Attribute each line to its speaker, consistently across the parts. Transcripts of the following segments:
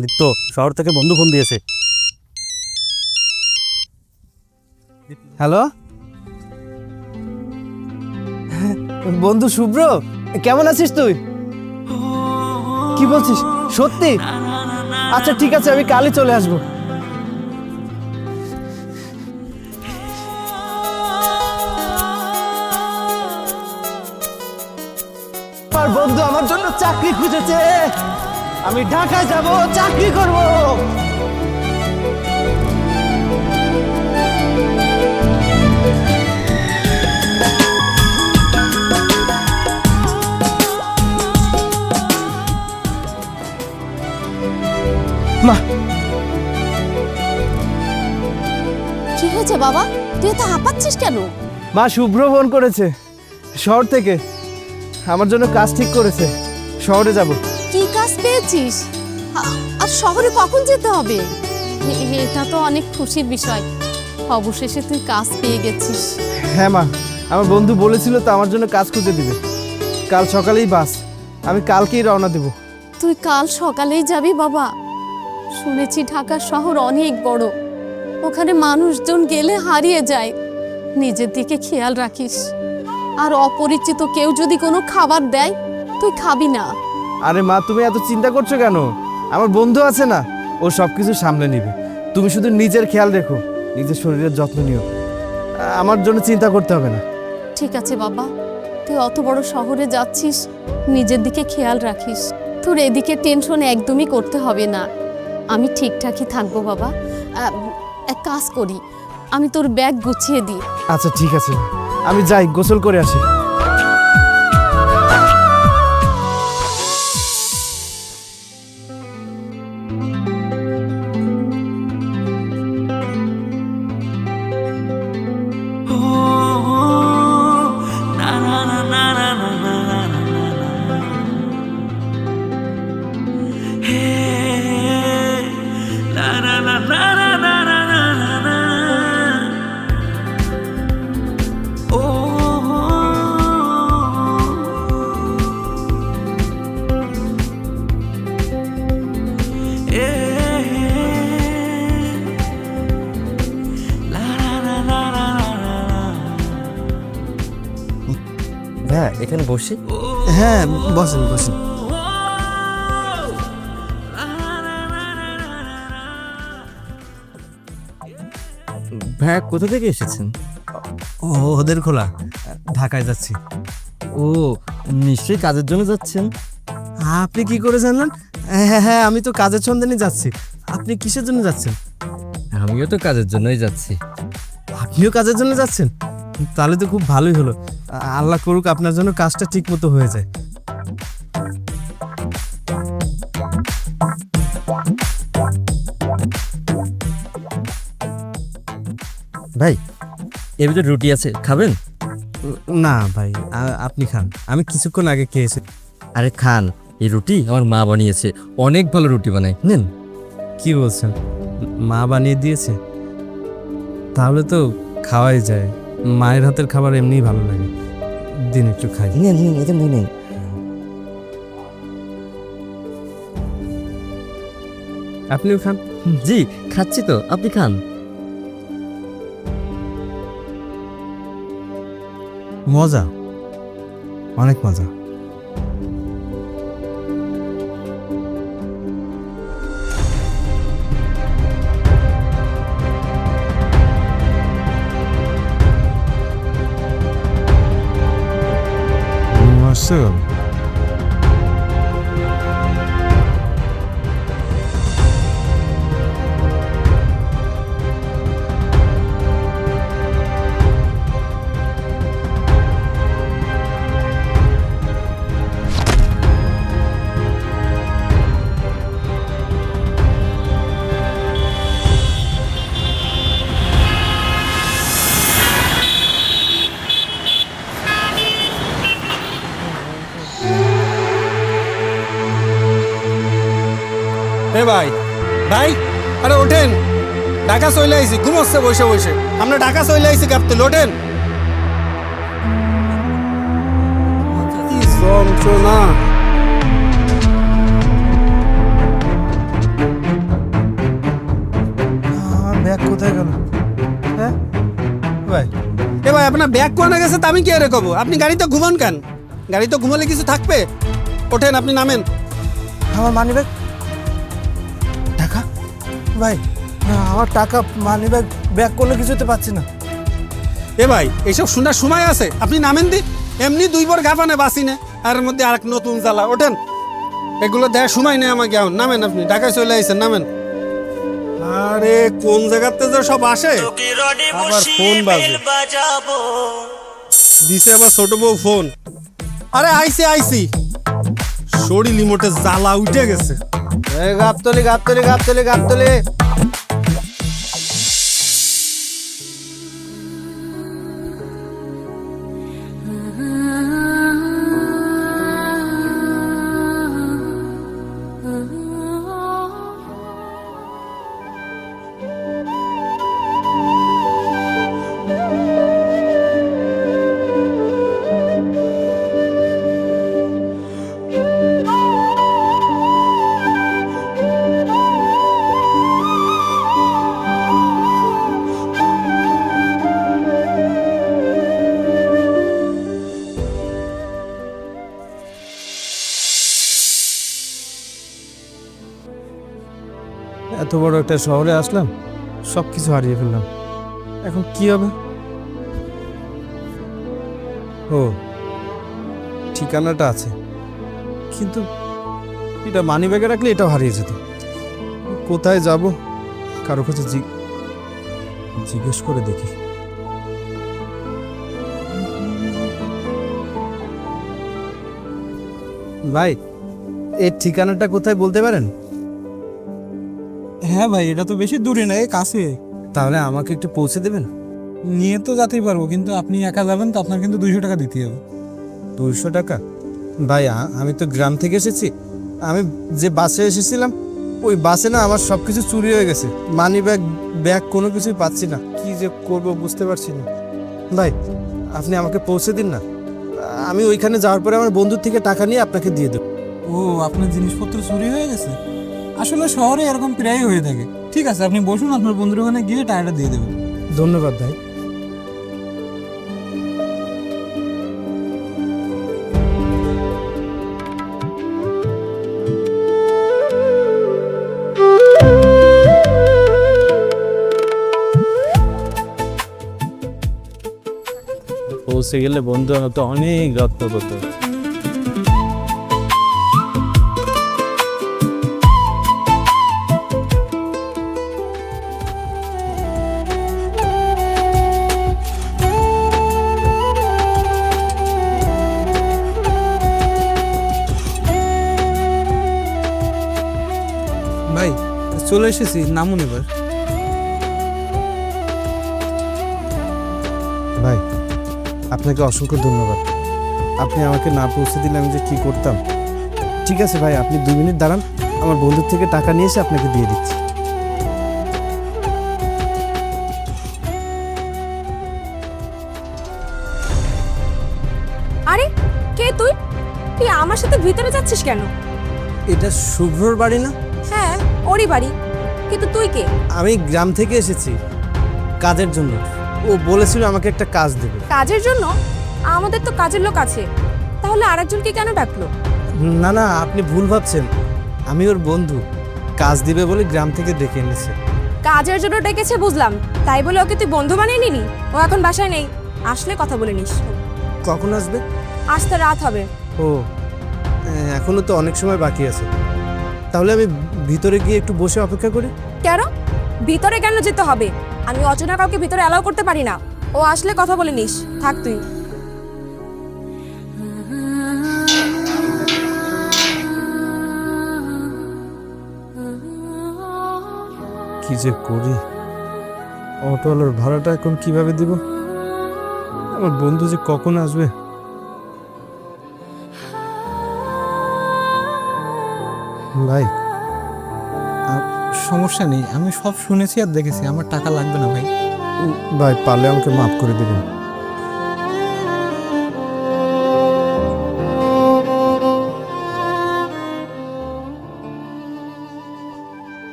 Speaker 1: দীপ্ত, শহর থেকে বন্ধু ফোন দিয়েছে।
Speaker 2: হ্যালো বন্ধু শুভ্র, কেমন আছিস তুই? কি বলছিস, সত্যি? আচ্ছা ঠিক আছে, আমি কালই চলে আসবো। আমার বন্ধু আমার জন্য চাকরি খুঁজেছে, আমি ঢাকায় যাব, চাকরি করব। মা,
Speaker 3: কি হয়েছে বাবা? তুই তো হাঁপাচ্ছিস কেন?
Speaker 2: মা শুভ্র ফোন করেছে শহর থেকে, আমার জন্য কাজ ঠিক করেছে, শহরে যাব।
Speaker 3: কি কাজ পেয়েছিস? আর শহরে কখন যেতে হবে? এটা তো অনেক খুশির বিষয়, অবশেষে তুই কাজ পেয়ে গেছিস।
Speaker 2: হ্যাঁ মা, আমার বন্ধু বলেছিল তো আমার জন্য কাজ খুঁজে দিবে। কাল সকালেই বাস, আমি কালকেই রওনা দেব।
Speaker 3: তুই কাল সকালেই যাবি বাবা? শুনেছি ঢাকা শহর অনেক বড়, ওখানে মানুষজন গেলে হারিয়ে যায়। নিজের দিকে খেয়াল রাখিস, আর অপরিচিত কেউ যদি কোনো খাবার দেয় তুই খাবি না।
Speaker 2: আরে মা, তুমি এত চিন্তা করছো কেন? আমার বন্ধু আছে না, ও সব কিছু সামলে নিবে। তুমি শুধু নিজের খেয়াল রেখো, নিজের শরীরের যত্ন নিও, আমার জন্য চিন্তা করতে হবে না।
Speaker 3: ঠিক আছে বাবা, তুই অত বড় শহরে যাচ্ছিস, নিজের দিকে খেয়াল রাখিস। তোর এদিকে টেনশন একদমই করতে হবে না, আমি ঠিকঠাকই থাকবো বাবা। এক কাজ করি, আমি তোর ব্যাগ গুছিয়ে দিই।
Speaker 2: আচ্ছা ঠিক আছে, আমি যাই, গোসল করে আসি।
Speaker 4: হ্যাঁ, এখানে বসি।
Speaker 2: হ্যাঁ বসেন বসেন।
Speaker 4: ভাইয়া কোথা থেকে এসেছেন?
Speaker 2: ও ওদের খোলা, ঢাকায় যাচ্ছি।
Speaker 4: ও, নিশ্চয়ই কাজের জন্য যাচ্ছেন।
Speaker 2: আপনি কি করে জানলেন? হ্যাঁ হ্যাঁ, আমি তো কাজের সন্ধানে যাচ্ছি। আপনি কিসের জন্য যাচ্ছেন?
Speaker 4: আমিও তো কাজের জন্যই যাচ্ছি।
Speaker 2: আপনিও কাজের জন্য যাচ্ছেন? তাহলে তো খুব ভালোই হলো। আল্লাহ করুক আপনার জন্য কাজটা ঠিক মতো হয়ে যায়।
Speaker 4: ভাই, এর ভিতরে রুটি আছে, খাবেন?
Speaker 2: না ভাই, আপনি খান, আমি কিছুক্ষণ আগে খেয়েছি।
Speaker 4: আরে খান, এই রুটি আমার মা বানিয়েছে, অনেক ভালো রুটি বানায়, নেন।
Speaker 2: কি বলছেন, মা বানিয়ে দিয়েছে? তাহলে তো খাওয়াই যায়, মায়ের হাতের খাবার এমনিই ভালো লাগে। দিন একটু খাই।
Speaker 4: নেন নেন, এটা নেন।
Speaker 2: আপনিও খান।
Speaker 4: জি, খাচ্ছি তো, আপনি খান।
Speaker 2: মজা, অনেক মজা। মাসুম,
Speaker 5: এ ভাই ভাই, আরে ওঠেন, ঢাকা চলে আইছি, ঘুমোচ্ছে বসে বসে। আমরা ঢাকা চলে আইছি, কাঁপতে ওঠেন। কি যন্ত্রণা!
Speaker 2: ব্যাগ কোথায় গেল? হ্যাঁ ভাই,
Speaker 5: এ ভাই আপনার ব্যাগ কোনে গেছে তা আমি কি আর কব? আপনি গাড়িতে ঘুমান কেন? গাড়ি তো ঘুমালে কিছু থাকবে। ওঠেন, আপনি নামেন।
Speaker 2: আমার মানি ব্যাগ, টাকা ভাই, আমার টাকা, মানি ব্যাগ, ব্যাগ কোনো কিছুতে পাচ্ছি না।
Speaker 5: এ ভাই, এইসব শোনার সময় আছে? আপনি নামেন দি। এমনি 2 বার গাফানে বাসি না, আর এর মধ্যে আরেক নতুন জ্বালা। ওঠেন, এগুলো দেখার সময় নেই আমাকে এখন। নামেন, আপনি ঢাকায় চলে আইছেন, নামেন। আরে কোন জায়গাতে যে সব আসে, আবার ফোন বাজে। দিছে আবার ছোট বউ ফোন। আরে আইছি আইছি, শরীর লিমোটে জ্বালা উঠে গেছে।
Speaker 2: গাবতলি গাবতলি গাবতলি গাবতলি। এত বড় একটা শহরে আসলাম, সব কিছু হারিয়ে ফেললাম। এখন কি হবে? ও, ঠিকানাটা আছে, কিন্তু এটা মানি ব্যাগে রাখলে এটাও হারিয়ে যেত। কোথায় যাব? কারো কাছে জিজ্ঞেস করে দেখি। ভাই, এর ঠিকানাটা কোথায় বলতে পারেন?
Speaker 6: হ্যাঁ ভাই, এটা তো বেশি দূরে না, এই কাছে।
Speaker 2: তাহলে আমাকে একটু পৌঁছে দেবেন?
Speaker 6: নিয়ে তো যেতেই পারবো, কিন্তু আপনি একা যাবেন তো আপনার কিন্তু 200 টাকা দিতে হবে।
Speaker 2: 200 টাকা? ভাই, আমি তো গ্রাম থেকে এসেছি। আমি যে বাসে এসেছিলাম, ওই বাসে না আমার সব কিছু চুরি হয়ে গেছে। মানি ব্যাগ, ব্যাগ কোনো কিছুই পাচ্ছি না। কি যে করব বুঝতে পারছি না। ভাই, আপনি আমাকে পৌঁছে দিন না। আমি ওইখানে যাওয়ার পরে আমার বন্ধুর থেকে টাকা নিয়ে আপনাকে দিয়ে দেবো।
Speaker 6: ও, আপনার জিনিসপত্র চুরি হয়ে গেছে? আসলে শহরে এরকম প্রায়ই হয়ে থাকে। ঠিক আছে, আপনি বসুন, আপনার বন্ধুর ওখানে গিয়ে টাকাটা দিয়ে দেবেন।
Speaker 2: ধন্যবাদ ভাই। পৌঁছে গেলে বন্ধু আমার তো অনেক যত্ন করতে হবে।
Speaker 6: ভাই, চলে এসেছি, নামুন এবার।
Speaker 2: ভাই, আপনাকে অসংখ্য ধন্যবাদ। আপনি আমাকে না পৌঁছে দিলে আমি যে কি করতাম। ঠিক আছে ভাই, আপনি 2 মিনিট দাঁড়ান, আমার বন্ধুর থেকে টাকা নিয়ে এসে আপনাকে দিয়ে দিচ্ছি।
Speaker 7: আরে কে তুই? তুই আমার সাথে ভিতরে যাচ্ছিস কেন?
Speaker 2: এটা শুভ্রর বাড়ি না?
Speaker 7: হ্যাঁ, ওরই বাড়ি। কিন্তু তুই কে?
Speaker 2: আমি গ্রাম থেকে এসেছি কাজের জন্য। ও বলেছিল আমাকে একটা কাজ দেবে।
Speaker 7: কাজের জন্য? আমাদের তো কাজের লোক আছে, তাহলে আরেকজনকে কেন ডাকলো?
Speaker 2: না না, আপনি ভুল ভাবছেন। আমি ওর বন্ধু, কাজ দিবে বলে গ্রাম থেকে ডেকে এনেছে।
Speaker 7: কাজের জন্য ডেকেছে বুঝলাম, তাই বলে ওকে তুই বন্ধু বানিয়ে নিলি? ও এখন বাসায় নেই, আসলে কথা বলে নিস।
Speaker 2: কখন আসবে?
Speaker 7: আসতে রাত হবে।
Speaker 2: ও, এখনো তো অনেক সময় বাকি আছে। তাহলে আমি ভিতরে গিয়ে একটু বসে অপেক্ষা করি।
Speaker 7: কেন? ভিতরে কেন যেতে হবে? আমি অচেনা কাউকে ভিতরে অ্যালাউ করতে পারি না। ও আসলে কথা বলে নিস, থাক তুই।
Speaker 2: কি যে করি, অটোওয়ালার ভাড়াটা এখন কিভাবে দিব? আমার বন্ধু যে কখন আসবে। ভাই,
Speaker 6: সমস্যা নেই, আমি সব শুনেছি আর দেখেছি, আমার টাকা লাগবে না ভাই।
Speaker 2: ভাই পারলে আমাকে মাফ করে দেবেন।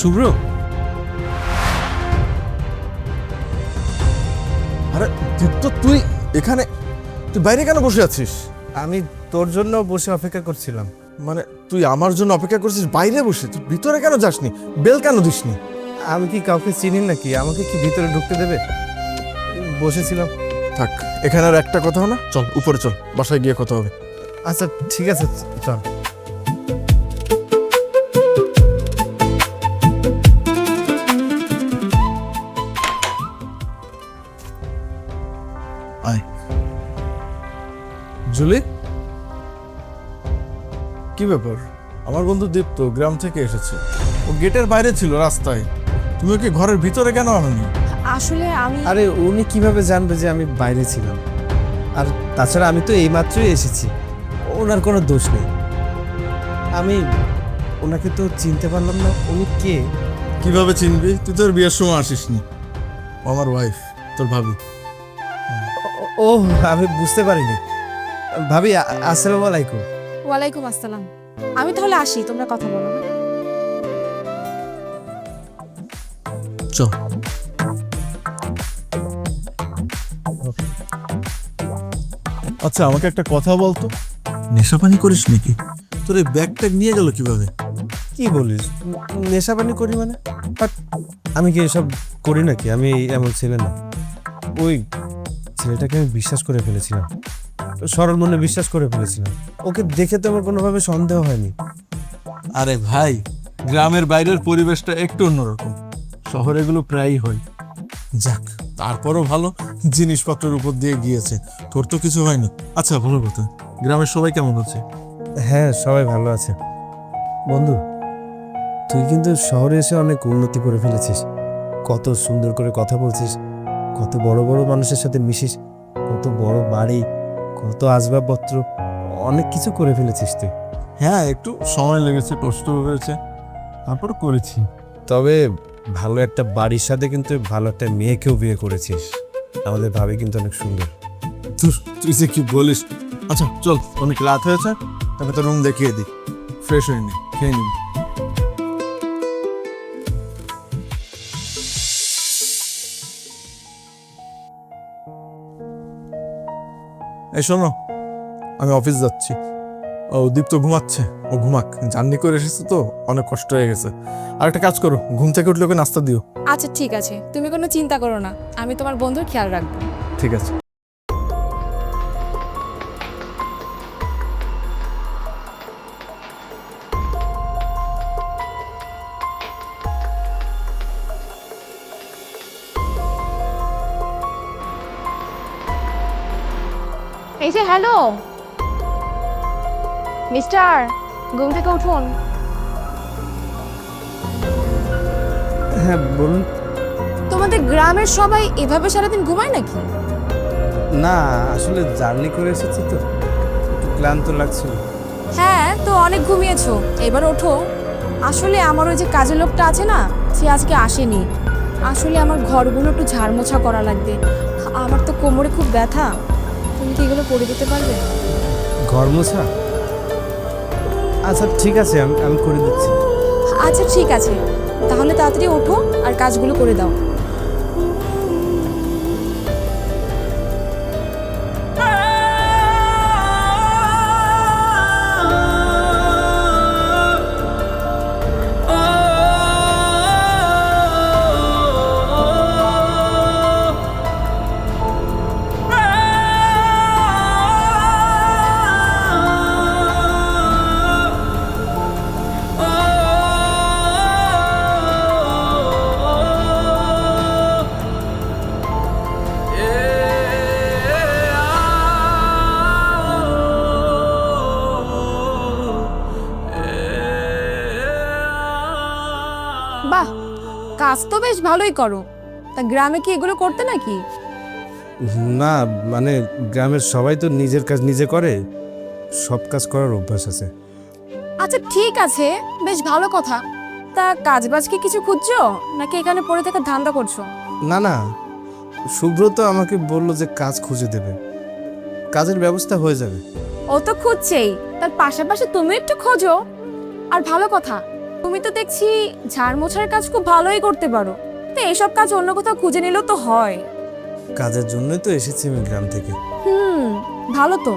Speaker 2: শুভ্র,
Speaker 8: আরে দীপ্ত, তুই এখানে, তুই বাইরে কেন বসে আছিস?
Speaker 2: আমি তোর জন্য বসে অপেক্ষা করছিলাম।
Speaker 8: মানে তুই আমার জন্য অপেক্ষা করছিস বাইরে বসে? তুই ভিতরে কেন যাসনি? বেল কেন দিসনি?
Speaker 2: আমি কি কাউকে চিনি নাকি? আমাকে কি ভিতরে ঢুকতে দেবে? বসেছিলাম।
Speaker 8: থাক, এখানে আর একটা কথা না, চল উপরে চল, বাসায় গিয়ে কথা হবে।
Speaker 2: আচ্ছা ঠিক আছে, চল।
Speaker 8: আয়। জুলি, কি ব্যাপার? আমার বন্ধু দীপ্ত গ্রাম থেকে এসেছে, ও গেটের বাইরে ছিল রাস্তায়, তুমি ওকে ঘরের ভিতরে কেন আনোনি?
Speaker 7: আসলে আমি
Speaker 2: আরে উনি কিভাবে জানবে যে আমি বাইরে ছিলাম? আর তাছাড়া আমি তো এইমাত্রই এসেছি, ওনার কোনো দোষ নেই। আমি ওনাকে তো চিনতে পারলাম না, উনি কে?
Speaker 8: কিভাবে চিনবি? তুই তোর বিয়ের সময় আসিসনি। ও আমার ওয়াইফ, তোর ভাবি।
Speaker 2: ও, আমি বুঝতে পারিনি। ভাবি, আসসালামু আলাইকুম।
Speaker 7: ওয়ালাইকুম আসসালাম। আমি তাহলে আসি, তোমরা কথা বলো।
Speaker 8: চল। আচ্ছা, আমাকে একটা কথা বলতো, নেশা পানি করিস নাকি? তোর এই ব্যাগ ট্যাগ নিয়ে গেল কিভাবে?
Speaker 2: কি বলিস? নেশা পানি করি মানে? বাট আমি কি এসব করি নাকি? আমি এমন ছেলে না। ওই ছেলেটাকে আমি বিশ্বাস করে ফেলেছিলাম, সরল মনে বিশ্বাস করে ফেলেছিলাম। ওকে দেখে তো আমার কোনোভাবে সন্দেহ হয়নি।
Speaker 8: আরে ভাই, গ্রামের বাইরের পরিবেশটা একটু অন্যরকম, শহরে এগুলো প্রায়ই হয়। যাক, তারপরও ভালো, জিনিসপত্রের উপর দিয়ে গিয়েছে, তোর তো কিছু হয়নি। আচ্ছা, ভালো কথা, গ্রামের সবাই কেমন আছে?
Speaker 2: হ্যাঁ, সবাই ভালো আছে। বন্ধু, তুই কিন্তু শহরে এসে অনেক উন্নতি করে ফেলেছিস। কত সুন্দর করে কথা বলছিস, কত বড় বড় মানুষের সাথে মিশিস, কত বড় বাড়ি, কত আসবাবপত্র, অনেক কিছু করে ফেলেছিস তুই।
Speaker 8: হ্যাঁ, একটু সময় লেগেছে, কষ্ট হয়েছে, তারপর করেছি।
Speaker 2: তবে ভালো একটা বাড়ির সাথে কিন্তু ভালো একটা মেয়েকেও বিয়ে করেছিস। আমাদের ভাবি কিন্তু অনেক সুন্দর।
Speaker 8: তুই যে কি বলিস। আচ্ছা চল, অনেক রাত হয়েছে, তবে তো রুম দেখিয়ে দিই, ফ্রেশ হয়ে নি, খেয়ে নিবি। এই শোনো, আমি অফিস যাচ্ছি। ও দীপ্ত ঘুমাচ্ছে, ও ঘুমাক, জার্নি করে এসেছে তো অনেক কষ্ট হয়ে গেছে। আর একটা কাজ করো, ঘুম থেকে উঠলে ওকে নাস্তা দিও।
Speaker 7: আচ্ছা ঠিক আছে, তুমি কোনো চিন্তা করো না, আমি তোমার বন্ধুর খেয়াল রাখবো।
Speaker 8: ঠিক আছে।
Speaker 7: এই যে হ্যালো মিস্টার, ঘুম থেকে উঠুন।
Speaker 2: হ্যাঁ বলুন।
Speaker 7: তোমাদের গ্রামের সবাই এভাবে সারাদিন ঘুমায় নাকি?
Speaker 2: না, আসলে জার্নি করে এসেছি তো, একটু ক্লান্ত লাগছিল।
Speaker 7: হ্যাঁ, তো অনেক ঘুমিয়েছো, এবার ওঠো। আসলে আমার ওই যে কাজের লোকটা আছে না, সে আজকে আসেনি। আসলে আমার ঘরগুলো একটু ঝাড়মোছা করা লাগবে, আমার তো কোমরে খুব ব্যথা। তুমি কি এগুলো করে দিতে পারবে?
Speaker 2: ঘর মোছা? আচ্ছা ঠিক আছে, আমি করে দিচ্ছি।
Speaker 7: আচ্ছা ঠিক আছে, তাহলে তাড়াতাড়ি ওঠো আর কাজগুলো করে দাও। বাহ, কাজ তো বেশ ভালোই করো। তা গ্রামে কি এগুলো করতে নাকি?
Speaker 2: না মানে গ্রামের সবাই তো নিজের কাজ নিজে করে, সব কাজ করার অভ্যাস আছে।
Speaker 7: আচ্ছা ঠিক আছে, বেশ ভালো কথা। তা কাজবাজ কি কিছু খুঁজছো নাকি এখানে পড়ে থেকে ধান্দা করছো?
Speaker 2: না না, সুব্রত আমাকে বললো যে কাজ খুঁজে দেবে, কাজের ব্যবস্থা হয়ে যাবে।
Speaker 7: ও তো খুঁজছেই, তার পাশাপাশি তুমি একটু খোঁজো। আর ভালো কথা, তুমি তো দেখছি ঝাড় মোছার কাজ খুব ভালোই করতে পারো, তো এইসব কাজ অন্য কোথাও খুঁজে নিলেও তো হয়।
Speaker 2: কাজের জন্যই তো এসেছি আমি গ্রাম থেকে।
Speaker 7: ভালো তো,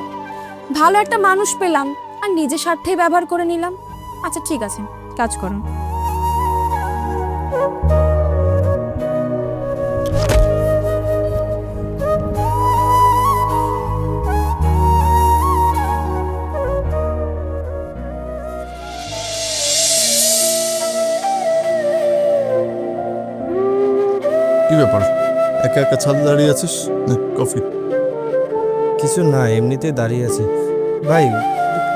Speaker 7: ভালো একটা মানুষ পেলাম আর নিজের স্বার্থেই ব্যবহার করে নিলাম। আচ্ছা ঠিক আছে, কাজ করো।
Speaker 8: কি ব্যাপার, একা একা ছাদ দাঁড়িয়ে আছিস? নে, কফি।
Speaker 2: কিছু না, এমনিতেই দাঁড়িয়ে আছি। ভাই,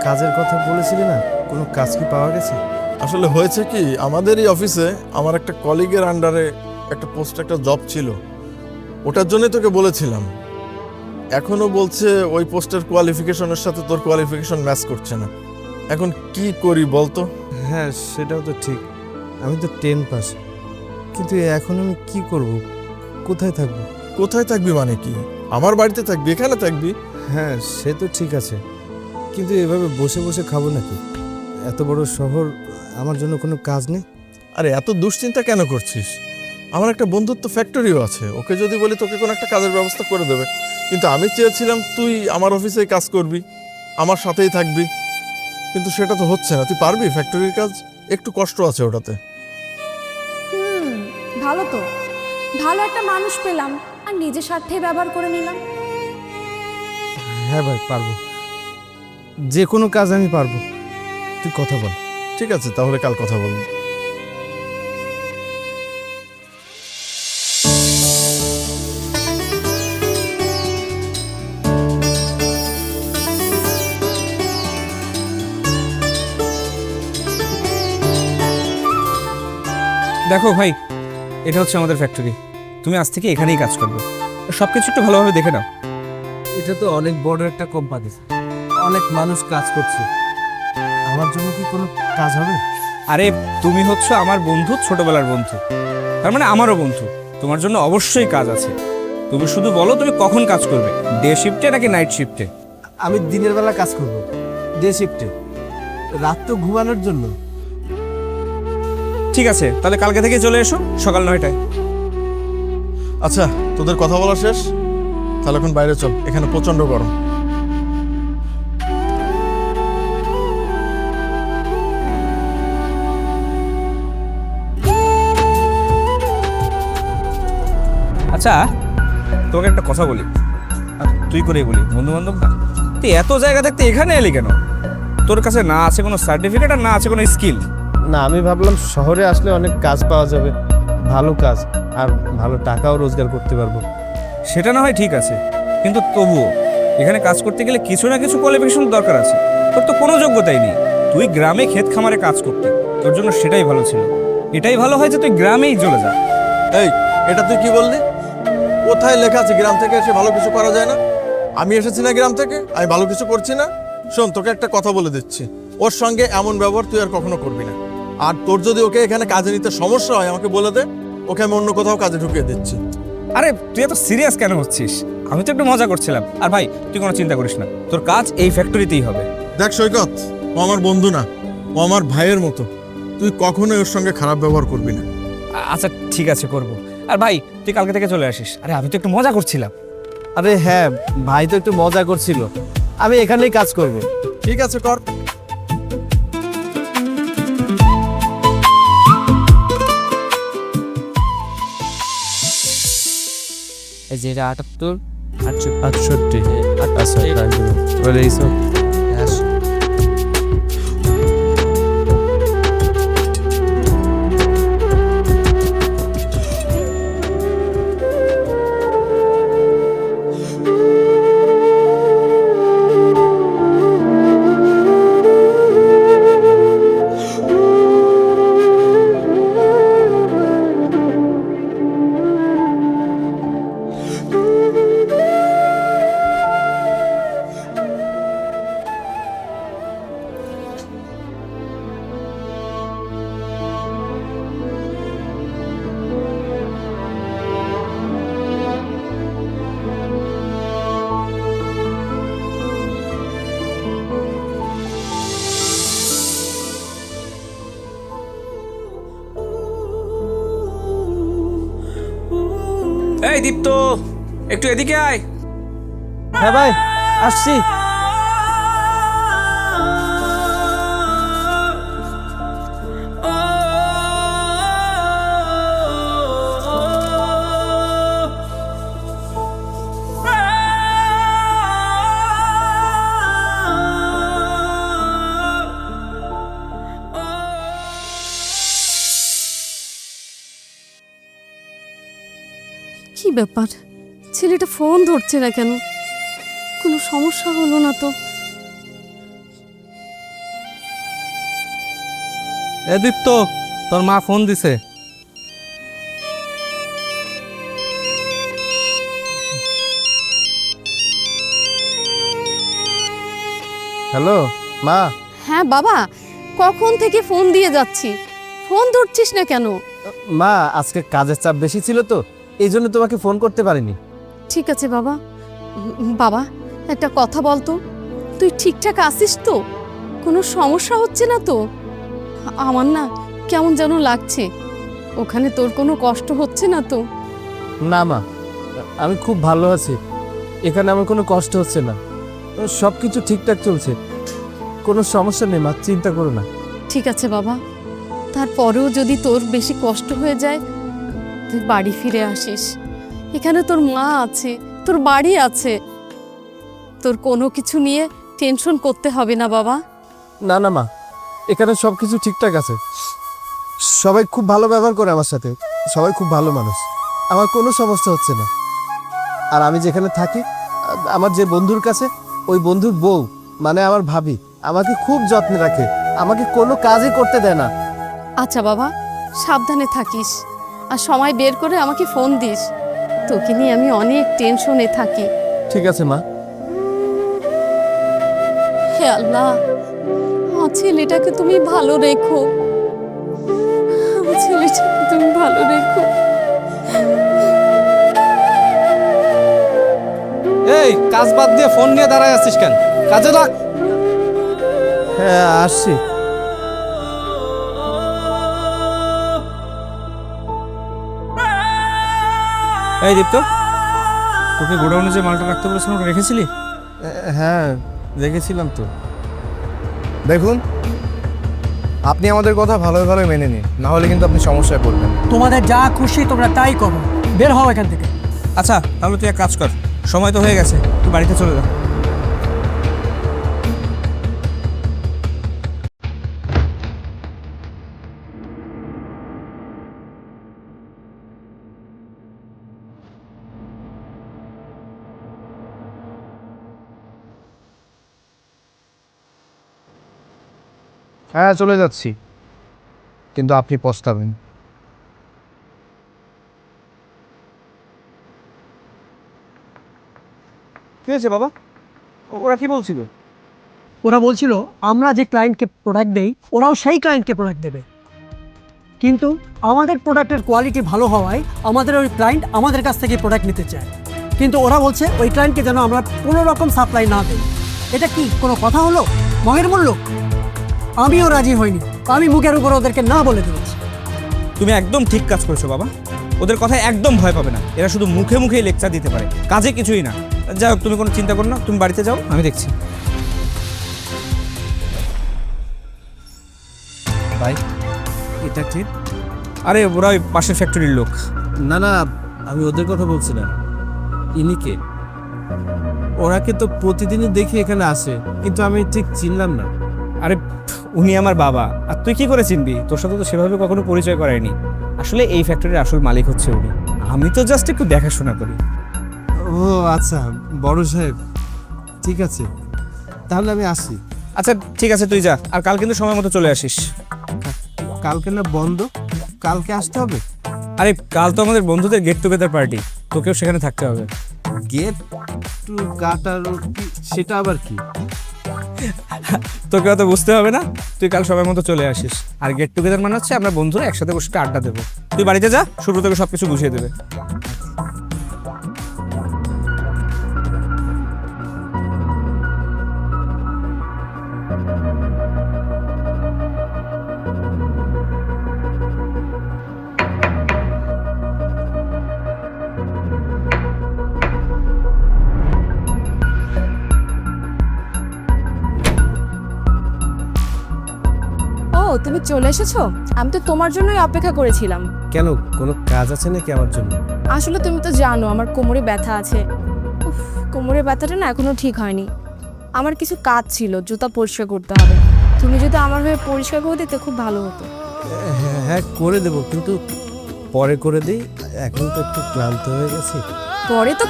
Speaker 2: কাজের কথা বলেছিলে না, কোনো কাজ কি পাওয়া গেছে?
Speaker 8: আসলে হয়েছে কি, আমাদের এই অফিসে আমার একটা কলিগের আন্ডারে একটা পোস্ট, একটা জব ছিল, ওটার জন্যই তোকে বলেছিলাম। এখনো বলছে ওই পোস্টের কোয়ালিফিকেশনের সাথে তোর কোয়ালিফিকেশন ম্যাচ করছে না। এখন কি করি বলতো?
Speaker 2: হ্যাঁ, সেটাও তো ঠিক। আমি তো 10 পাস, কিন্তু এখন আমি কি করব? কোথায় থাকবো?
Speaker 8: কোথায় থাকবি মানে কি? আমার বাড়িতে থাকবি, এখানে থাকবি?
Speaker 2: হ্যাঁ, সে তো ঠিক আছে, কিন্তু এভাবে বসে বসে খাবো নাকি? এত বড় শহর, আমার জন্য কোনো কাজ নেই?
Speaker 8: আরে এত দুশ্চিন্তা কেন করছিস? আমার একটা বন্ধুত্ব ফ্যাক্টরিও আছে, ওকে যদি বলি তোকে কোনো একটা কাজের ব্যবস্থা করে দেবে। কিন্তু আমি চেয়েছিলাম তুই আমার অফিসেই কাজ করবি, আমার সাথেই থাকবি, কিন্তু সেটা তো হচ্ছে না। তুই পারবি ফ্যাক্টরির কাজ? একটু কষ্ট আছে ওটাতে।
Speaker 7: ভালো তো, ভালো একটা মানুষ পেলাম আর নিজের স্বার্থেই ব্যবহার করে নিলাম।
Speaker 2: হ্যাঁ ভাই, পারবো, যে কোনো কাজ আমি পারবো। তুই কথা বল।
Speaker 8: ঠিক আছে, তাহলে কাল কথা বলবো।
Speaker 6: দেখো ভাই, এটা হচ্ছে আমাদের ফ্যাক্টরি, তুমি আজ থেকে এখানেই কাজ করবে, সব কিছু একটু ভালোভাবে দেখে নাও।
Speaker 2: এটা তো অনেক বড় একটা কোম্পানি, অনেক মানুষ কাজ করছে, আমার জন্য কি কোনো কাজ হবে?
Speaker 6: আরে তুমি হচ্ছে আমার বন্ধু, ছোটবেলার বন্ধু, তার মানে আমারও বন্ধু, তোমার জন্য অবশ্যই কাজ আছে। তুমি শুধু বলো তুমি কখন কাজ করবে, ডে শিফটে নাকি নাইট শিফটে?
Speaker 2: আমি দিনের বেলা কাজ করব, ডে শিফটে, রাত তো ঘুমানোর জন্য।
Speaker 6: ঠিক আছে, তাহলে কালকে থেকে চলে এসো সকাল 9টায়।
Speaker 8: আচ্ছা, তোদের কথা বলা শেষ, তাহলে এখন বাইরে চল, এখানে প্রচন্ড গরম।
Speaker 6: আচ্ছা, তোকে একটা কথা বলি, আর তুই করেই বলি, বন্ধু বান্ধব না, তুই এত জায়গা থাকতে এখানে এলি কেন? তোর কাছে না আছে কোনো সার্টিফিকেট আর না আছে কোনো স্কিল।
Speaker 2: না, আমি ভাবলাম শহরে আসলে অনেক কাজ পাওয়া যাবে, ভালো কাজ, আর ভালো টাকাও রোজগার করতে পারবো।
Speaker 6: সেটা না হয় ঠিক আছে, কিন্তু তবুও এখানে কাজ করতে গেলে কিছু না কিছু কোয়ালিফিকেশন দরকার আছে। তোর তো কোনো যোগ্যতাই নেই, তুই গ্রামে ক্ষেত খামারে কাজ করতে, তোর জন্য সেটাই ভালো ছিল। এটাই ভালো হয় যে তুই গ্রামেই চলে যা।
Speaker 8: এই, এটা তুই কি বললি? কোথায় লেখা আছে গ্রাম থেকে এসে ভালো কিছু করা যায় না? আমি এসেছি না গ্রাম থেকে, আমি ভালো কিছু করছি না? শোন, তোকে একটা কথা বলে দিচ্ছি, ওর সঙ্গে এমন ব্যবহার তুই আর কখনো করবি না। আর তোর যদি ওকে এখানে কাজে নিতে সমস্যা হয় আমাকে বলে দে, ওকে আমি অন্য কোথাও কাজে ঢুকিয়ে দিচ্ছি।
Speaker 6: আরে তুই এত সিরিয়াস কেন হচ্ছিস? আমি তো একটু মজা করছিলাম। আর ভাই, তুই কোনো চিন্তা করিস না, তোর কাজ এই ফ্যাক্টরিতেই হবে।
Speaker 8: দেখ সৈকত, ও আমার বন্ধু না, ও আমার ভাইয়ের মতো, তুই কখনোই ওর সঙ্গে খারাপ ব্যবহার করবি না।
Speaker 6: আচ্ছা ঠিক আছে, করব। আর ভাই, তুই কালকে থেকে চলে আসিস। আরে আমি তো একটু মজা করছিলাম।
Speaker 2: আরে হ্যাঁ, ভাই তো একটু মজা করছিল, আমি এখানেই কাজ করব।
Speaker 8: ঠিক আছে, কর।
Speaker 4: এই যে এটা 78,
Speaker 2: 68।
Speaker 4: 68।
Speaker 2: আচ্ছা, বলে এইসব।
Speaker 6: দীপ্ত, একটু এদিকে আয়।
Speaker 2: হ্যাঁ ভাই, আসছি।
Speaker 3: কি ব্যাপার, ছেলেটা ফোন ধরছে না কেন? কোনো সমস্যা হলো না তো?
Speaker 2: এ দীপ্ত, তোর মা ফোন দিছে। হ্যালো মা।
Speaker 3: হ্যাঁ বাবা, কখন থেকে ফোন দিয়ে যাচ্ছি, ফোন ধরছিস না কেন?
Speaker 2: মা আজকে কাজের চাপ বেশি ছিল তো, এই জন্য তোমাকে ফোন করতে পারিনি।
Speaker 3: ঠিক আছে বাবা। বাবা, একটা কথা বলতো, তুই ঠিকঠাক আসিস তো? কোনো সমস্যা হচ্ছে না তো? আমার না কেমন যেন লাগছে। ওখানে তোর কোনো কষ্ট হচ্ছে না তো?
Speaker 2: না মা, আমি খুব ভালো আছি। এখানে আমার কোনো কষ্ট হচ্ছে না, সব কিছু ঠিকঠাক চলছে, কোনো সমস্যা নেই মা, চিন্তা করো না।
Speaker 3: ঠিক আছে বাবা, তারপরেও যদি তোর বেশি কষ্ট হয়ে যায়, তুই বাড়ি ফিরে আসিস। এখানে তোর মা আছে, তোর বাড়ি আছে, তোর কোনো কিছু নিয়ে টেনশন করতে হবে না বাবা।
Speaker 2: না না মা, এখানে সব কিছু ঠিকঠাক আছে, সবাই খুব ভালো ব্যবহার করে আমার সাথে, সবাই খুব ভালো মানুষ, আমার কোনো সমস্যা হচ্ছে না। আর আমি যেখানে থাকি, আমার যে বন্ধুর কাছে, ওই বন্ধুর বউ মানে আমার ভাবি আমাকে খুব যত্নে রাখে, আমাকে কোনো কাজই করতে দেয় না।
Speaker 3: আচ্ছা বাবা, সাবধানে থাকিস, আর সময় বের করে আমাকে ফোন দিস। তোকে নিয়ে আমি অনেক টেনশনে থাকি।
Speaker 2: ঠিক আছে মা।
Speaker 3: হে আল্লাহ, আমার ছেলেটাকে তুমি ভালো রেখো, আমার ছেলেটাকে তুমি ভালো রেখো।
Speaker 2: এই কাজ বাদ দিয়ে ফোন নিয়ে দাঁড়ায় আছিস কেন? কাজে লাগ। হ্যাঁ আসছি।
Speaker 6: এই দীপ্ত, তোকে গোডাউনে যে মালটা রাখতে বলেছিলাম ওটা রেখেছিলি?
Speaker 2: হ্যাঁ দেখেছিলাম তো। দেখুন, আপনি আমাদের কথা ভালোই ভালোই মেনে নিন, না হলে কিন্তু আপনি সমস্যায় পড়বেন।
Speaker 9: তোমাদের যা খুশি তোমরা তাই করো, বের হও এখান থেকে।
Speaker 6: আচ্ছা তাহলে তুই এক কাজ কর, সময় তো হয়ে গেছে, তুই বাড়িতে চলে যা।
Speaker 2: হ্যাঁ চলে যাচ্ছি, কিন্তু আপনি পস্তাবেন।
Speaker 6: কি হয়েছে বাবা, ওরা কি বলছিল?
Speaker 9: ওরা বলছিল আমরা যে ক্লায়েন্টকে প্রোডাক্ট দেই ওরাও সেই ক্লায়েন্টকে প্রোডাক্ট দেবে, কিন্তু আমাদের প্রোডাক্টের কোয়ালিটি ভালো হওয়ায় আমাদের ওই ক্লায়েন্ট আমাদের কাছ থেকে প্রোডাক্ট নিতে চায়, কিন্তু ওরা বলছে ওই ক্লায়েন্টকে যেন আমরা কোনো রকম সাপ্লাই না দিই। এটা কি কোনো কথা হলো? মগের মূল্য। আমিও রাজি হইনি, আমি মুখের উপর ওদেরকে না বলে দিয়েছি।
Speaker 6: তুমি একদম ঠিক কাজ করেছো বাবা, ওদের কথায় একদম ভয় পাবে না, এরা শুধু মুখে মুখেই লেকচার দিতে পারে, কাজে কিছুই না। যাই হোক, তুমি কোনো চিন্তা করো না, তুমি বাড়িতে যাও, আমি দেখছি।
Speaker 2: ভাই এটা ঠিক?
Speaker 6: আরে ওরা ওই পাশের ফ্যাক্টরির লোক।
Speaker 2: না না, আমি ওদের কথা বলছি না। ইনি কে? ওরাকে তো প্রতিদিনই দেখি এখানে আসে, কিন্তু আমি ঠিক চিনলাম না।
Speaker 6: আরে উনি আমার বাবা, আর তুই কি করে চিনবি? তোর সাথে তো সেভাবে কখনো পরিচয় করায়নি। আসলে এই ফ্যাক্টরির আসল মালিক হচ্ছে উনি, আমি তো জাস্ট একটু দেখাশোনা করি।
Speaker 2: ও আচ্ছা, বড় সাহেব, ঠিক আছে তাহলে আমি আসি।
Speaker 6: আচ্ছা ঠিক আছে, তুই যা, আর কাল কিন্তু সময় মতো চলে আসিস।
Speaker 2: কালকে না বন্ধ? কালকে আসতে হবে?
Speaker 6: আরে কাল তো আমাদের বন্ধুদের গেট টুগেদার পার্টি, তোকেও সেখানে থাকতে হবে।
Speaker 2: গেট টু গাটার, সেটা আবার কি?
Speaker 6: তোকে অত বুঝতে হবে না, তুই কাল সময় মতো চলে আসিস। আর গেট টুগেদার মানে হচ্ছে আমরা বন্ধুরা একসাথে বসে আড্ডা দেবো। তুই বাড়িতে যা, শুরু থেকে সব কিছু বুঝিয়ে দেবে।
Speaker 7: তুমি চলে এসেছো? আমি তো তোমার জন্যই অপেক্ষা করেছিলাম।
Speaker 2: কেন, কোনো কাজ আছে নাকি আমার জন্য?
Speaker 7: আসলে তুমি তো জানো আমার কোমরে ব্যথা আছে। উফ, কোমরে ব্যথাটা না এখনো ঠিক হয়নি। আমার কিছু কাজ ছিল, জুতা পরিষ্কার করতে হবে। তুমি যদি আমার হয়ে পরিষ্কার করে দিতে খুব ভালো হতো।
Speaker 2: হ্যাঁ হ্যাঁ, করে দেবো, কিন্তু পরে করে দিই, এখন তো একটু ক্লান্ত হয়ে গেছি।
Speaker 7: পরে তো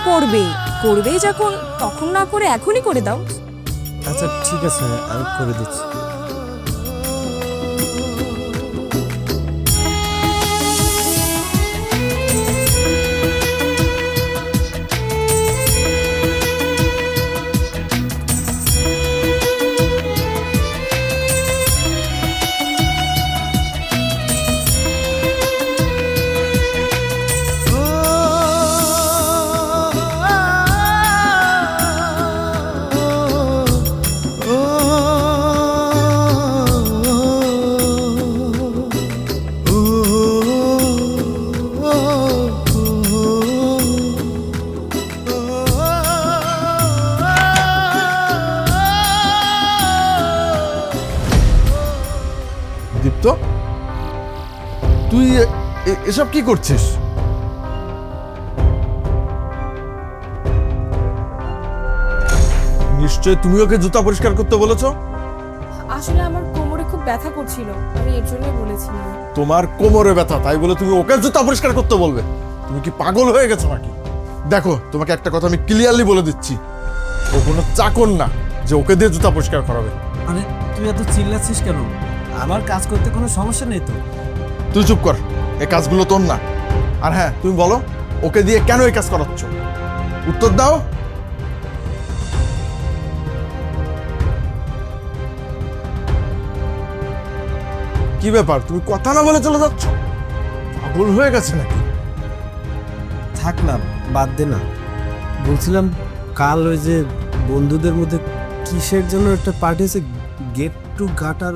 Speaker 7: করবেই যখন, তখন না করে এখনই করে দাও।
Speaker 2: আচ্ছা ঠিক আছে, আমি করে দিচ্ছি।
Speaker 8: দীপ্ত, তুই এসব কি করছিস? নিশ্চয় তুমি ওকে জুতা পরিষ্কার করতে বলেছো?
Speaker 7: আসলে আমার কোমরে খুব ব্যথা করছিল, আমি এর জন্যই বলেছিলাম।
Speaker 8: তোমার কোমরে ব্যথা তাই বলে তুমি ওকে জুতা পরিষ্কার করতে বলবে? তুমি কি পাগল হয়ে গেছো নাকি? দেখো, তোমাকে একটা কথা আমি ক্লিয়ারলি বলে দিচ্ছি, ও কোনো চাকর না যে ওকে দিয়ে জুতা পরিষ্কার করাবে।
Speaker 2: আরে তুই এত চিল্লাচ্ছিস কেন? আমার কাজ করতে কোনো সমস্যা নেই তো।
Speaker 8: তুই চুপ কর, এই কাজগুলো তোর না। আর হ্যাঁ, তুমি বলো ওকে দিয়ে কেন এই কাজ করাচ্ছ? উত্তর দাও। কি ব্যাপার, তুমি কথা না বলে চলে যাচ্ছ? পাগল হয়ে গেছে নাকি?
Speaker 2: থাক না, বাদ দে না। বলছিলাম, কাল ওই যে বন্ধুদের মধ্যে কিসের জন্য একটা পার্টি আছে, গেট টু গাটার।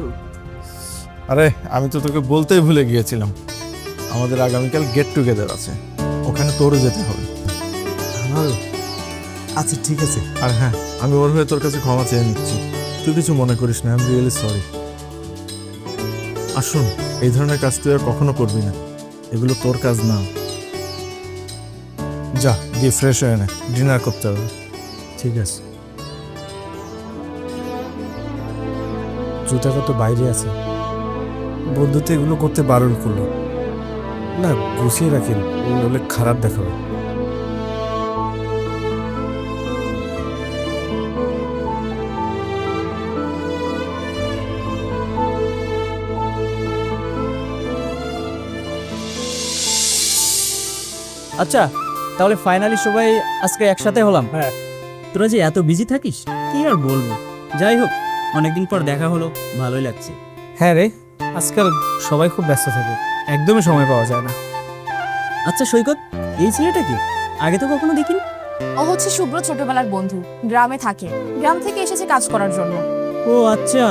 Speaker 8: আরে আমি তো তোকে বলতেই ভুলে গিয়েছিলাম, আমাদের আগামীকাল গেট টুগেদার আছে, ওখানে তোরও যেতে হবে।
Speaker 2: আমারও? আচ্ছা ঠিক আছে।
Speaker 8: আর হ্যাঁ, আমি ওর হয়ে তোর কাছে ক্ষমা চেয়ে নিচ্ছি, তুই কিছু মনে করিস না, আই এম রিয়েলি সরি। আসুন, এই ধরনের কাজ তুই আর কখনো করবি না, এগুলো তোর কাজ না। যা গিয়ে ফ্রেশ হয়ে নে, ডিনার করতে হবে।
Speaker 2: ঠিক আছে। জুতাটা তো বাইরে আছে, বন্ধু তো এগুলো করতে বারণ করলো। না, গুছিয়ে রাখেন, নইলে খারাপ দেখাবে।
Speaker 1: আচ্ছা, তাহলে ফাইনালি সবাই আজকে একসাথে হলাম। হ্যাঁ, তোরা যে এত বিজি থাকিস কি আর বলবো। যাই হোক, অনেকদিন পর দেখা হলো, ভালোই লাগছে।
Speaker 2: হ্যাঁ রে, আজকাল সবাই খুব ব্যস্ত থাকে, একদমই সময় পাওয়া যায় না।
Speaker 1: আচ্ছা সৈকত, এই ছেলেটা কি? আগে তো কখনো দেখিনি।
Speaker 7: ও হচ্ছে শুভ্র ছোটবেলার বন্ধু, গ্রামে থাকে, গ্রাম থেকে এসেছে কাজ করার জন্য।
Speaker 1: ও আচ্ছা,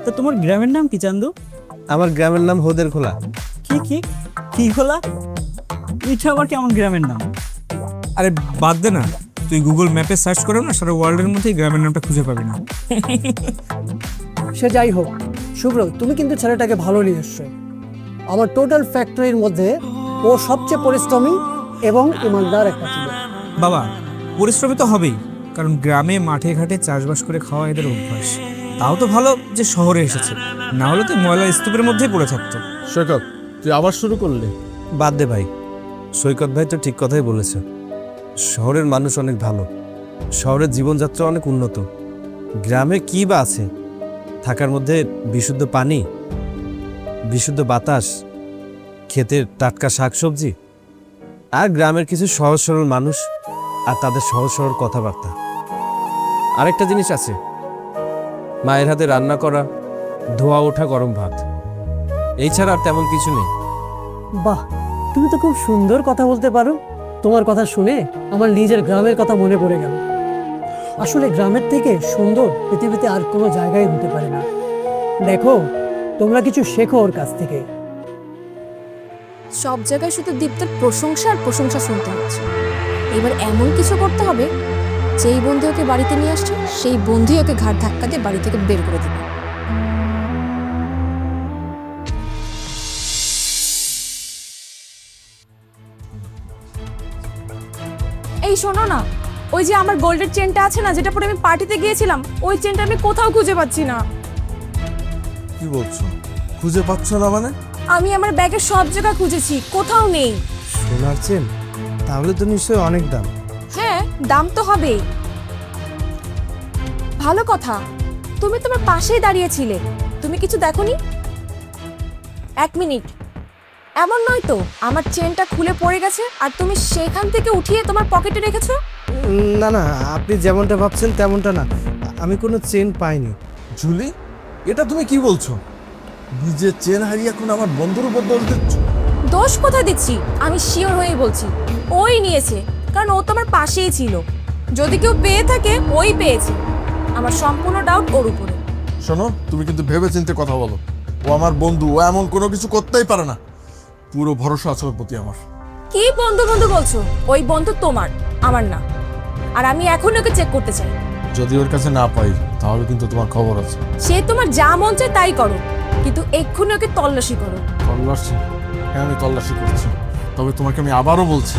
Speaker 1: তা তোমার গ্রামের নাম কি চান্দু?
Speaker 2: আমার গ্রামের নাম হোদের খোলা।
Speaker 1: কি কি কি খোলা? এটা আবার কেমন গ্রামের নাম?
Speaker 6: আরে বাদ দে না, তুই গুগল ম্যাপে সার্চ করে না, সারা ওয়ার্ল্ডের মধ্যেই গ্রামের নামটা খুঁজে পাবি না।
Speaker 9: সে যাই হোক, শুভ্র তুমি কিন্তু ছেলেটাকে ভালো নিয়ে এসছো। আমার টোটাল ফ্যাক্টরির মধ্যে ও সবচেয়ে পরিশ্রমী এবং ইমানদার একটা ছিল।
Speaker 6: বাবা, পরিশ্রমী তো হবেই, কারণ গ্রামে মাঠে ঘাটে চাষবাস করে খাওয়া এদের অভ্যাস। তাও তো ভালো যে শহরে এসেছে, না হলে তো ময়লা স্তূপের মধ্যেই পড়ে থাকতো।
Speaker 8: সৈকত, তুই আবার শুরু করলি?
Speaker 2: বাদ দে ভাই, সৈকত ভাই তো ঠিক কথাই বলেছে। শহরের মানুষ অনেক ভালো, শহরের জীবনযাত্রা অনেক উন্নত। গ্রামে কি বা আছে? থাকার মধ্যে বিশুদ্ধ পানি, বিশুদ্ধ বাতাস, ক্ষেতের টাটকা শাকসবজি, আর গ্রামের কিছু সহজ সরল মানুষ আর তাদের সহজ সরল কথাবার্তা। আরেকটা জিনিস আছে, মায়ের হাতে রান্না করা, ধোয়া ওঠা গরম ভাত, এই ছাড়া আর তেমন কিছু নেই।
Speaker 9: বাহ, তুমি তো খুব সুন্দর কথা বলতে পারো। তোমার কথা শুনে আমার নিজের গ্রামের কথা মনে পড়ে গেল। আসলে গ্রামের থেকে সুন্দর পৃথিবীতে আর কোনো জায়গায় হতে পারে না। দেখো, তোমরা কিছু শেখো ওর কাছ থেকে।
Speaker 7: সব জায়গায় শুধু দীপ্তের প্রশংসা আর প্রশংসা শুনতে হচ্ছে। এবার এমন কিছু করতে হবে, যেই বন্ধু ওকে বাড়িতে নিয়ে আসছে সেই বন্ধুই ওকে ঘাট ধাক্কা দিয়ে বাড়ি থেকে বের করে দেবে। শোনো না, ওই যে আমার গোল্ডের চেনটা আছে না, যেটা পরে আমি পার্টিতে গিয়েছিলাম, ওই চেনটা আমি কোথাও খুঁজে পাচ্ছি না।
Speaker 8: কি বলছো? খুঁজে পাচ্ছ না মানে?
Speaker 7: আমি আমার ব্যাগের সব জায়গা খুঁজেছি, কোথাও নেই।
Speaker 2: সোনার চেন? তাহলে তো নিশ্চয়ই অনেক দাম।
Speaker 7: হ্যাঁ, দাম তো হবেই। ভালো কথা, তুমি তোমার পাশেই দাঁড়িয়েছিলে, তুমি কিছু দেখোনি? 1 মিনিট, এমন নয় তো আমার চেনটা খুলে পড়ে গেছে আর তুমি সেখান থেকে উঠিয়ে তোমার পকেটে রেখেছো?
Speaker 2: না না, আপনি যেমনটা ভাবছেন তেমনটা না, আমি কোনো চেন পাইনি।
Speaker 8: জুলি, এটা তুমি কি বলছো? নিজের চেন হারিয়ে এখন আমার বন্ধুর উপর দোষ দিচ্ছ?
Speaker 7: দোষ কোথায় দিচ্ছি, আমি শিওর হয়েই বলছি ওই নিয়েছে, কারণ ও তোমার পাশেই ছিল। যদি কেউ পেয়ে থাকে, ওই পেয়েছে। আমার সম্পূর্ণ ডাউট ওর উপরে।
Speaker 8: শোনো, তুমি কিন্তু ভেবে চিন্তে কথা বলো। ও আমার বন্ধু, ও এমন কোনো কিছু করতেই পারে না। পুরো ভরসা আছে ওর প্রতি আমার।
Speaker 7: কি বন্ধু বন্ধু বলছো? ওই বন্ধু তোমার, আমার না। আর আমি এখন ওকে চেক করতে চাই।
Speaker 8: যদি ওর কাছে না পাই তাহলে কিন্তু তোমার খবর আছে।
Speaker 7: সে তোমার যা মন চায় তাই করো, কিন্তু এক্ষুনি ওকে তল্লাশি করো।
Speaker 8: তল্লাশি? হ্যাঁ, আমি তল্লাশি করছি। তবে তোমাকে আমি আবারও বলছি,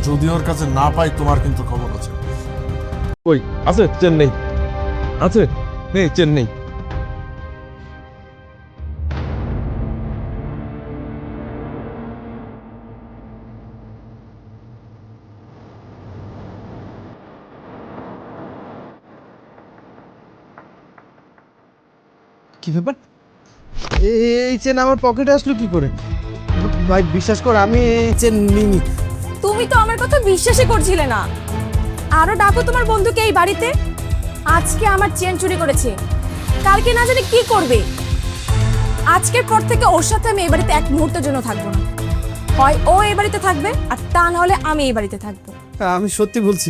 Speaker 8: যদি ওর কাছে না পাই তোমার কিন্তু খবর আছে।
Speaker 10: কই আছে? চেন নেই। আছে? নেই, চেন নেই।
Speaker 2: কি ব্যাপার? এই চেন আমার পকেটে আসলো কি করে? ভাই বিশ্বাস কর, আমি এই চেন নিইনি।
Speaker 7: তুমি তো আমার কথা বিশ্বাসই করছিলে না। আরো ডাকো তোমার বন্ধুকে এই বাড়িতে। আজকে আমার চেন চুরি করেছে, কালকে না জানি কি করবে। আজকের পর থেকে ওর সাথে আমি এই বাড়িতে এক মুহূর্তের জন্য থাকবো না। হয় ও এই বাড়িতে থাকবে, আর তা না হলে আমি এই বাড়িতে থাকবো।
Speaker 2: আমি সত্যি বলছি,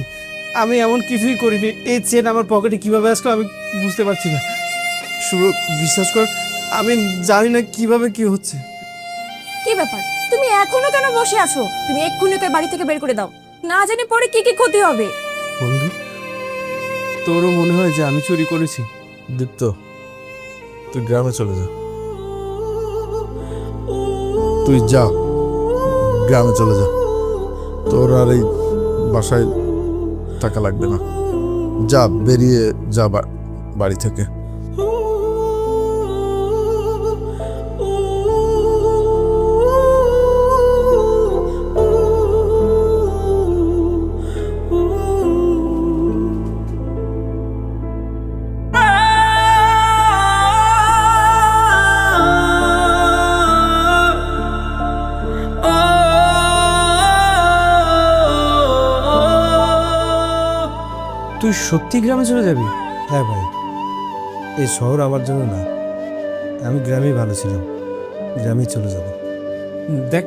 Speaker 2: আমি এমন কিছুই করিনি। এই চেন আমার পকেটে কিভাবে আসলো আমি বুঝতে পারছি না। শুভ, বিশ্বাস কর, আমি জানি না কিভাবে কি হচ্ছে।
Speaker 7: কি ব্যাপার, তুমি এখনো কেন বসে আছো? তুমি এক্ষুনি ওকে বাড়ি থেকে বের করে দাও, না জানি পরে কি কি ক্ষতি হবে।
Speaker 2: বন্ধু, তোরও মনে হয় যে আমি চুরি করেছি?
Speaker 8: দীপ্ত, তুই গ্রামে চলে যা। তুই যা, গ্রামে চলে যা। তোর আর এই বাসায় টাকা লাগবে না। যা, বেরিয়ে যা বাড়ি থেকে।
Speaker 6: তুই সত্যি গ্রামে চলে যাবি?
Speaker 2: হ্যাঁ ভাই, এই শহর আমার জন্য না। আমি গ্রামেই ভালো ছিলাম, গ্রামেই চলে যাব।
Speaker 6: দেখ,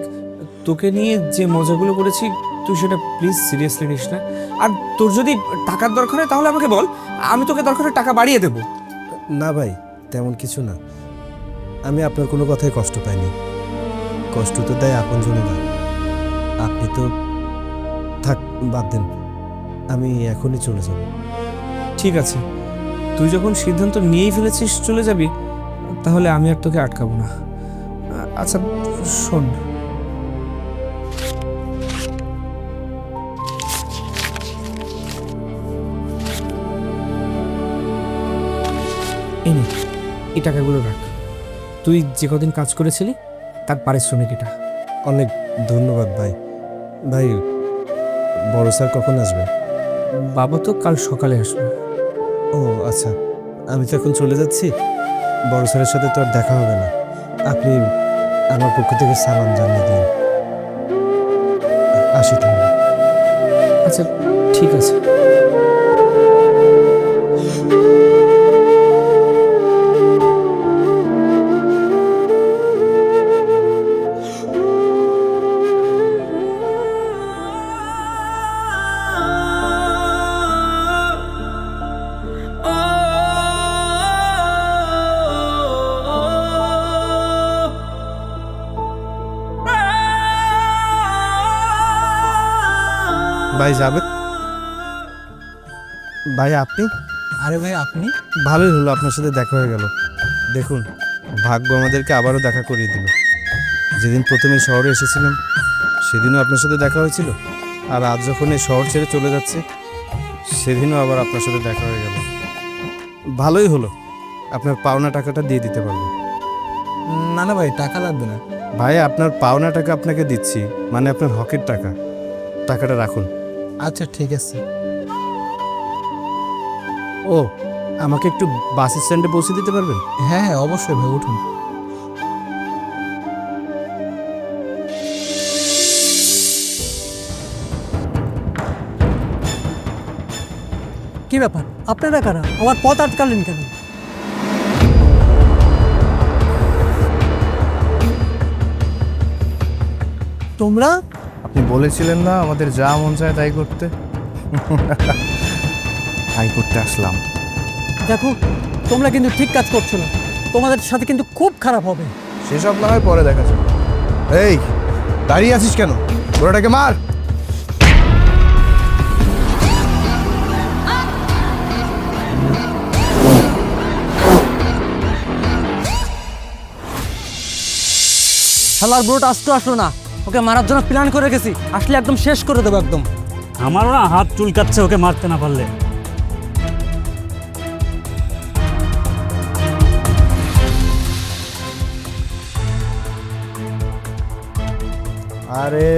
Speaker 6: তোকে নিয়ে যে মজাগুলো করেছি তুই সেটা প্লিজ সিরিয়াসলি নিস না। আর তোর যদি টাকার দরকার হয় তাহলে আমাকে বল, আমি তোকে দরকার হলে টাকা বাড়িয়ে দেবো।
Speaker 2: না ভাই, তেমন কিছু না। আমি আপনার কোনো কথাই কষ্ট পাইনি। কষ্ট তো দেয় আপনজনেরা। আপনি তো থাক, বাদ দেন, আমি এখনই চলে যাব।
Speaker 6: ঠিক আছে, তুই যখন সিদ্ধান্ত নিয়েই ফেলেছিস চলে যাবি, তাহলে আমি আর তোকে আটকাবো না। আচ্ছা শোন, এই নে, এই টাকাগুলো রাখ। তুই যে কদিন কাজ করেছিলি তার পারিশ্রমিক এটা।
Speaker 2: অনেক ধন্যবাদ ভাই। ভাই, বড় স্যার কখন আসবে?
Speaker 6: বাবা তো কাল সকালে আসবে।
Speaker 2: ও আচ্ছা, আমি তো এখন চলে যাচ্ছি। বড় স্যারের সাথে তো আর দেখা হবে না। আপনি আমার পক্ষ থেকে সালাম জানিয়ে দিন। আসি তাহলে।
Speaker 6: আচ্ছা ঠিক আছে।
Speaker 2: ভাই যাবে? ভাই আপনি?
Speaker 1: আরে ভাই আপনি?
Speaker 2: ভালোই হলো আপনার সাথে দেখা হয়ে গেল। দেখুন, ভাগ্য আমাদেরকে আবারও দেখা করিয়ে দিল। যেদিন প্রথমে শহরে এসেছিলাম সেদিনও আপনার সাথে দেখা হয়েছিল, আর আজ যখন এই শহর ছেড়ে চলে যাচ্ছে, সেদিনও আবার আপনার সাথে দেখা হয়ে গেল। ভালোই হলো, আপনার পাওনা টাকাটা দিয়ে দিতে পারবো।
Speaker 6: না না ভাই, টাকা লাগবে না।
Speaker 2: ভাই, আপনার পাওনা টাকা আপনাকে দিচ্ছি, মানে আপনার হকের টাকা। টাকাটা রাখুন।
Speaker 6: আচ্ছা ঠিক আছে।
Speaker 2: ও, আমাকে একটু বাস স্ট্যান্ডে পৌঁছে দিতে পারবেন?
Speaker 6: হ্যাঁ হ্যাঁ অবশ্যই ভাই, উঠুন।
Speaker 9: কি ব্যাপার, আপনারা কারা? আমার পথ আটকালেন কেন? তোমরা?
Speaker 2: আপনি বলেছিলেন না আমাদের যা মন চায় তাই করতে, তাই করতে আসলাম।
Speaker 9: দেখো, তোমরা কিন্তু ঠিক কাজ করছো না, তোমাদের সাথে কিন্তু খুব খারাপ হবে।
Speaker 2: সেসব না হয় পরে দেখা যাবে। এই, দাঁড়িয়ে আছিস কেন? ওটাকে মার।
Speaker 1: শালার ব্রোটা আসলো না, ওকে মারার জন্য প্ল্যান করে গেছি, আসলে একদম শেষ করে দেবো একদম।
Speaker 11: আমারও না হাত চুলকাচ্ছে ওকে মারতে না পারলে।
Speaker 2: আরে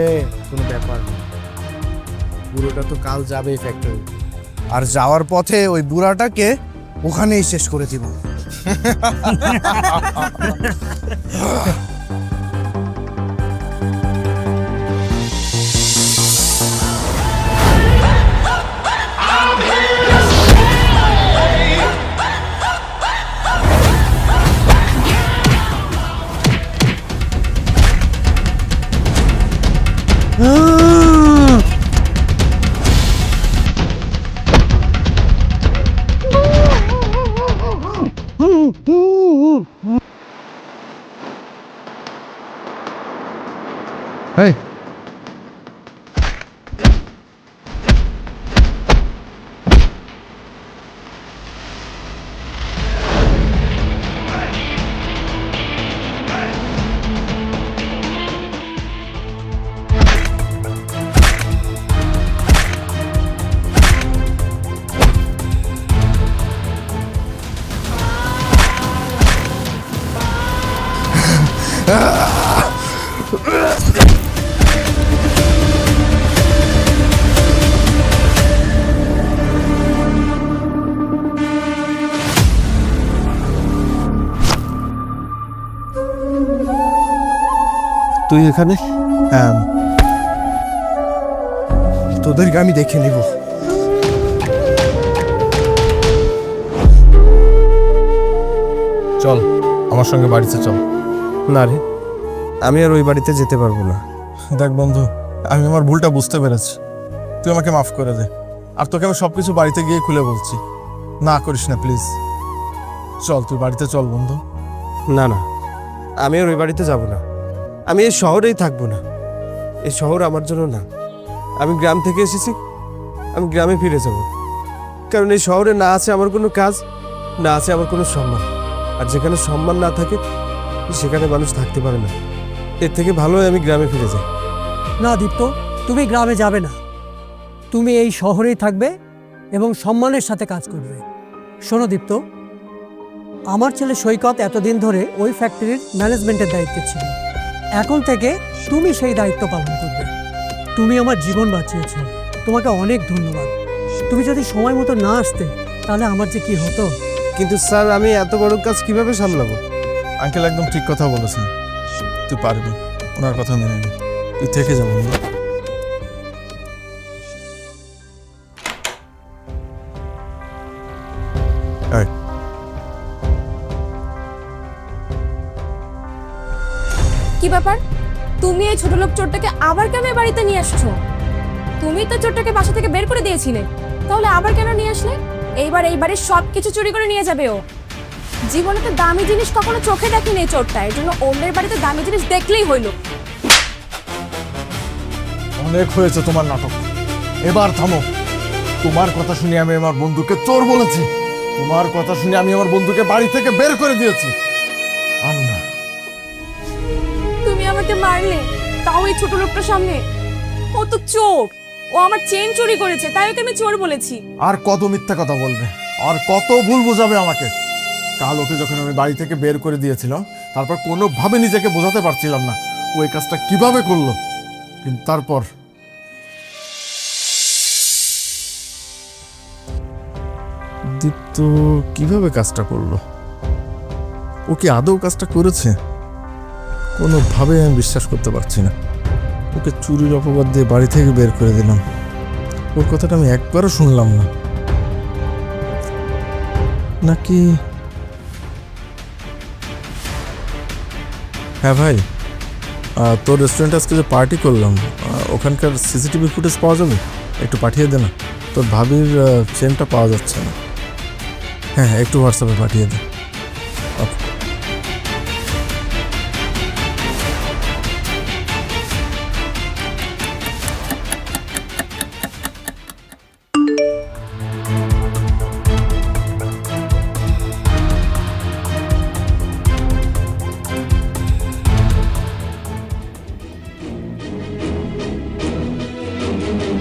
Speaker 2: কোনো ব্যাপার না, বুড়োটা তো কাল যাবে ফ্যাক্টরি, আর যাওয়ার পথে ওই বুড়াটাকে ওখানেই শেষ করে দিব।
Speaker 8: এই,
Speaker 2: তুই এখানে? তোদেরকে আমি দেখে নিব।
Speaker 8: চল আমার সঙ্গে বাড়িতে চল।
Speaker 2: না রে, আমি আর ওই বাড়িতে যেতে পারবো না।
Speaker 8: দেখ বন্ধু, আমি আমার ভুলটা বুঝতে পেরেছি, তুই আমাকে মাফ করে দে। আর তোকে আমি সবকিছু বাড়িতে গিয়ে খুলে বলছি, না করিস না প্লিজ। চল তুই বাড়িতে চল বন্ধু।
Speaker 2: না না, আমি আর ওই বাড়িতে যাব না। আমি এই শহরেই থাকবো না। এই শহর আমার জন্য না। আমি গ্রাম থেকে এসেছি, আমি গ্রামে ফিরে যাব। কারণ এই শহরে না আছে আমার কোনো কাজ, না আছে আমার কোনো সম্মান। আর যেখানে সম্মান না থাকে সেখানে মানুষ থাকতে পারে না। এর থেকে ভালো হয় আমি গ্রামে ফিরে যাই।
Speaker 9: না দীপ্ত, তুমি গ্রামে যাবে না, তুমি এই শহরেই থাকবে এবং সম্মানের সাথে কাজ করবে। শোনো দীপ্ত, আমার ছেলে সৈকত এতদিন ধরে ওই ফ্যাক্টরির ম্যানেজমেন্টের দায়িত্বে ছিল, এখন থেকে তুমি সেই দায়িত্ব পালন করবে। তুমি আমার জীবন বাঁচিয়েছো, তোমাকে অনেক ধন্যবাদ। তুমি যদি সময় মতো না আসতে তাহলে আমার যে কি হতো।
Speaker 2: কিন্তু স্যার, আমি এত বড় কাজ কিভাবে সামলাবো?
Speaker 8: আঙ্কেল একদম ঠিক কথা বলেছেন, তুই পারবি, ওনার কথা মেনে নে। তুই থেকে যাবো বন্ধু।
Speaker 7: কি ব্যাপার, তুমি এই ছোট লোক চোরটাকে আবার কেন এ বাড়িতে নিয়ে আসছো? তুমি তো চোরটাকে বাসা থেকে বের করে দিয়েছিলে, তাহলে আবার কেন নিয়ে আসলে? এইবার এই বাড়ির সব কিছু চুরি করে নিয়ে যাবে ও। জীবনে তো দামি জিনিস কখনো চোখে দেখেনি এই চোরটা, এর জন্য অন্যের বাড়িতে দামি জিনিস দেখলেই হইলো।
Speaker 8: অনেক হয়েছে তোমার নাটক, এবার থামো। তোমার কথা শুনে আমি আমার বন্ধুকে চোর বলেছি, তোমার কথা শুনে আমি আমার বন্ধুকে বাড়ি থেকে বের করে দিয়েছি। আর না,
Speaker 7: তুমি আমাকে মারলে, তাও এই ছোট লোকটার সামনে। ও তো চোর, ও আমার চেন চুরি করেছে, তাই ওকে আমি চোর বলেছি।
Speaker 8: আর কত মিথ্যা কথা বলবে, আর কত ভুল বোঝাবে আমাকে। কাল ওকে যখন আমি বাড়ি থেকে বের করে দিয়েছিলাম, তারপর কোনোভাবে নিজেকে বোঝাতে পারছিলাম না ওই কাজটা কিভাবে করলো। কিন্তু তারপর দীপ্ত কিভাবে কাজটা করলো? ও কি আদৌ কাজটা করেছে? কোনোভাবে আমি বিশ্বাস করতে পারছি না। ওকে চুরির অপবাদ দিয়ে বাড়ি থেকে বের করে দিলাম, ওর কথাটা আমি একবারও শুনলাম না। নাকি হ্যাঁ ভাই, তোর রেস্টুরেন্টে আজকে যে পার্টি করলাম, ওখানকার সিসিটিভি ফুটেজ পাওয়া যাবে? একটু পাঠিয়ে দে না, তোর ভাবির চেনটা পাওয়া যাচ্ছে না। হ্যাঁ একটু হোয়াটসঅ্যাপে পাঠিয়ে দে। ওকে।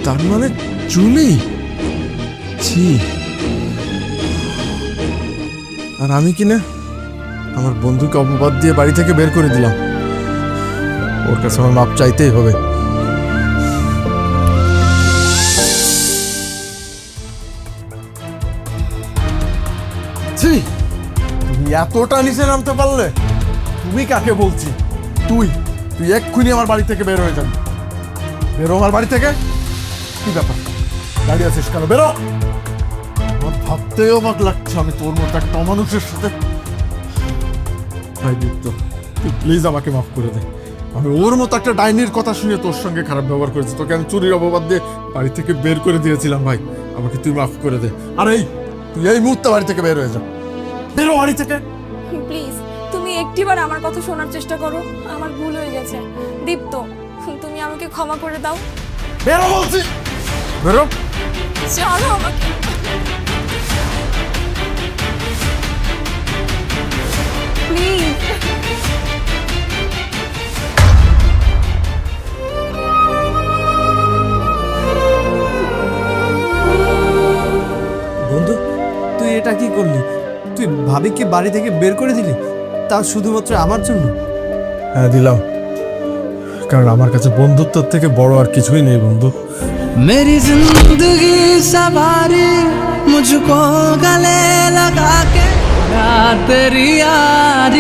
Speaker 8: তার মানে জুলি, ছি। আর আমি কিনা আমার বন্ধুকে অপবাদ দিয়ে বাড়ি থেকে বের করে দিলাম। ওর কাছে আমার মাপ চাইতেই হবে। ছি, তুমি এতটা নিচে নামতে পারলে? তুমি কাকে বলছি? তুই তুই এক্ষুনি আমার বাড়ি থেকে বের হয়ে যাবি। বেরো আমার বাড়ি থেকে। কি ব্যাপার, দাঁড়িয়ে আছিস কেন? বেরো। আমার ভাবতেও অবাক লাগছে আমি তোর মতো একটা অমানুষের সাথে। ভাই দীপ্ত, তুই প্লিজ আমাকে মাফ করে দে। আমি ওর মতো একটা ডাইনির কথা শুনে তোর সঙ্গে খারাপ ব্যবহার করেছি, তোকে আমি চুরির অপবাদ দিয়ে বাড়ি থেকে বের করে দিয়েছিলাম। ভাই আমাকে তুই মাফ করে দে। আর এই তুই এই মুহূর্তে বাড়ি থেকে বের হয়ে যা। বেরো বাড়ি থেকে।
Speaker 7: প্লিজ তুমি একটিবার আমার কথা শোনার চেষ্টা করো, আমার ভুল হয়ে গেছে। দীপ্ত, তুমি আমাকে ক্ষমা করে দাও।
Speaker 8: বেরো বলছি, বেরো।
Speaker 7: চলো আমাকে। প্লিজ।
Speaker 2: বন্ধু, তুই এটা কি করলি? তুই ভাবিকে বাড়ি থেকে বের করে দিলি, তাও শুধুমাত্র আমার জন্য?
Speaker 8: হ্যাঁ দিলাম, কারণ আমার কাছে বন্ধুত্বের থেকে বড় আর কিছুই নেই বন্ধু।
Speaker 12: मेरी जिंदगी सवारी मुझको गले लगा के तेरी यारी